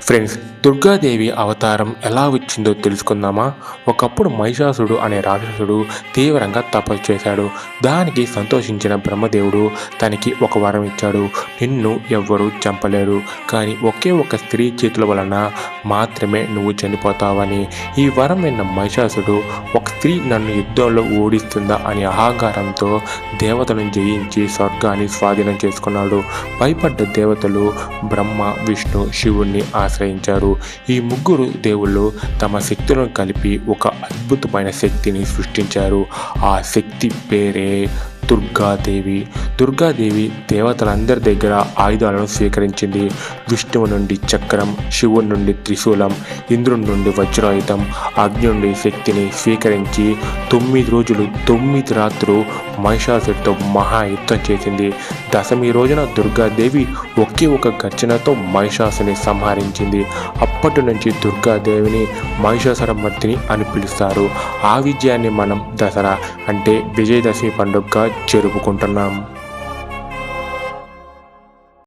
Friends, Durgadevi అవతారం ఎలా వచ్చిందో తెలుసుకుందామా? ఒకప్పుడు మహిషాసుడు అనే రాక్షసుడు తీవ్రంగా తపస్సు చేశాడు. దానికి సంతోషించిన బ్రహ్మదేవుడు తనకి ఒక వరం ఇచ్చాడు. నిన్ను ఎవ్వరూ చంపలేరు, కానీ ఒకే ఒక స్త్రీ చేతుల వలన మాత్రమే నువ్వు చనిపోతావని. ఈ వరం విన్న మహిషాసుడు, ఒక స్త్రీ నన్ను యుద్ధంలో ఓడిస్తుందా అని అహంకారంతో దేవతలను జయించి స్వర్గాన్ని స్వాధీనం చేసుకున్నాడు. భయపడ్డ దేవతలు బ్రహ్మ, విష్ణు, శివుణ్ణి ఆశ్రయించారు. ఈ ముగ్గురు దేవుళ్ళు తమ శక్తులను కలిపి ఒక అద్భుతమైన శక్తిని సృష్టించారు. ఆ శక్తి పేరే దుర్గాదేవి. దుర్గాదేవి దేవతలందరి దగ్గర ఆయుధాలను స్వీకరించింది. విష్ణువు నుండి చక్రం, శివుని నుండి త్రిశూలం, ఇంద్రుని నుండి వజ్రాయుధం, అగ్ని నుండి శక్తిని స్వీకరించి 9 రోజులు 9 రాత్రులు మహిషాసుడితో మహాయుద్ధం చేసింది. దశమి రోజున దుర్గాదేవి ఒకే ఒక గర్జనతో మహిషాసుని సంహరించింది. అప్పటి నుంచి దుర్గాదేవిని మహిషాసురమర్దిని అని పిలుస్తారు. ఆ విజయాన్ని మనం దసరా అంటే విజయదశమి పండుగగా జరుపుకుంటున్నాం.